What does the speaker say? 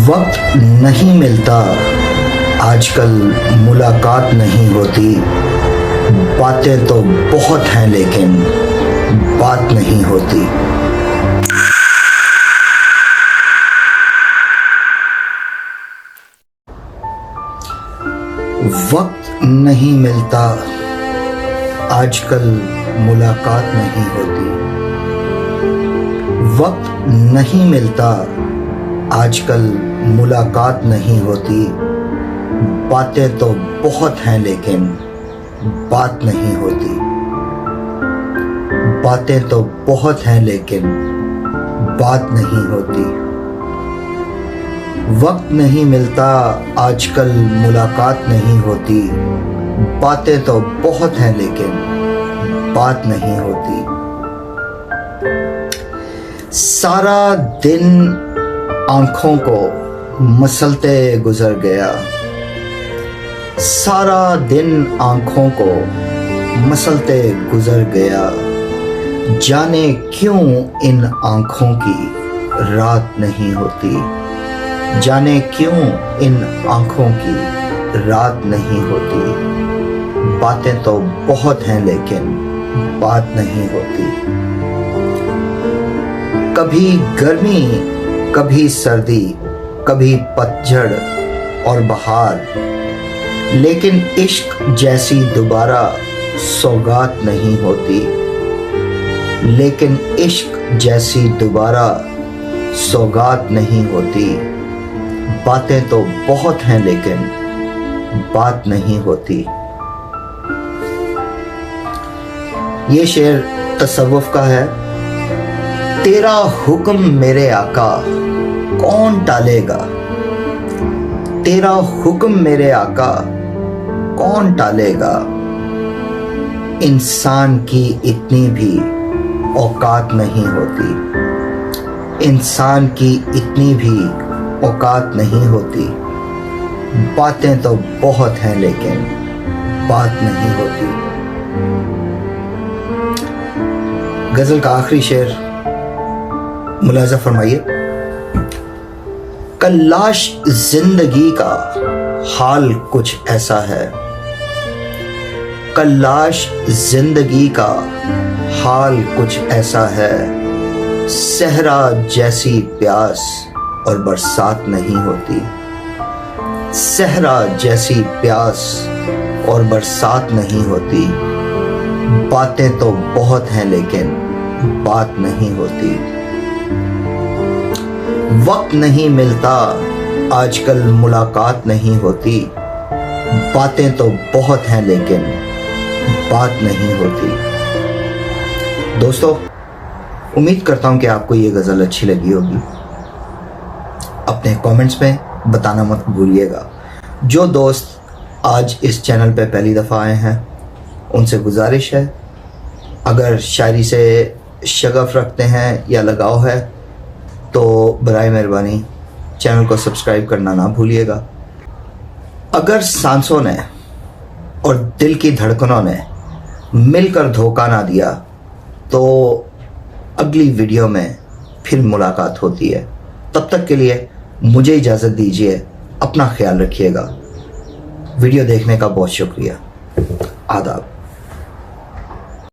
वक्त नहीं मिलता, आजकल मुलाकात नहीं होती, बातें तो बहुत हैं लेकिन बात नहीं होती। वक्त नहीं मिलता, आजकल मुलाकात नहीं होती। वक्त नहीं मिलता, आजकल मुलाकात नहीं होती, बातें तो बहुत हैं लेकिन बात नहीं होती। बातें तो बहुत हैं लेकिन बात नहीं होती। वक्त नहीं मिलता, आजकल मुलाकात नहीं होती, बातें तो बहुत हैं लेकिन बात नहीं होती। सारा दिन आंखों को मसलते गुजर गया, सारा दिन आंखों को मसलते गुजर गया, जाने क्यों इन आंखों की रात नहीं होती। जाने क्यों इन आंखों की रात नहीं होती, बातें तो बहुत हैं लेकिन बात नहीं होती। कभी गर्मी, कभी सर्दी, कभी पतझड़ और बहार, लेकिन इश्क जैसी दोबारा सौगात नहीं होती। लेकिन इश्क जैसी दोबारा सौगात नहीं होती, बातें तो बहुत हैं लेकिन बात नहीं होती। ये शेर तसव्वुफ का है। तेरा हुक्म मेरे आका कौन टालेगा, तेरा हुक्म मेरे आका कौन टालेगा, इंसान की इतनी भी औकात नहीं होती। इंसान की इतनी भी औकात नहीं होती, बातें तो बहुत हैं लेकिन बात नहीं होती। गजल का आखिरी शेर मुलाजा फरमाइए। कल्लाश जिंदगी का हाल कुछ ऐसा है, कल्लाश जिंदगी का हाल कुछ ऐसा है, सहरा जैसी प्यास और बरसात नहीं होती। सहरा जैसी प्यास और बरसात नहीं होती, बातें तो बहुत हैं लेकिन बात नहीं होती। वक्त नहीं मिलता, आजकल मुलाकात नहीं होती, बातें तो बहुत हैं लेकिन बात नहीं होती। दोस्तों, उम्मीद करता हूं कि आपको ये गज़ल अच्छी लगी होगी। अपने कमेंट्स में बताना मत भूलिएगा। जो दोस्त आज इस चैनल पे पहली दफ़ा आए हैं उनसे गुजारिश है, अगर शायरी से शगफ रखते हैं या लगाव है तो बराए मेहरबानी चैनल को सब्सक्राइब करना ना भूलिएगा। अगर सांसों ने और दिल की धड़कनों ने मिलकर धोखा ना दिया तो अगली वीडियो में फिर मुलाकात होती है। तब तक के लिए मुझे इजाज़त दीजिए। अपना ख्याल रखिएगा। वीडियो देखने का बहुत शुक्रिया। आदाब।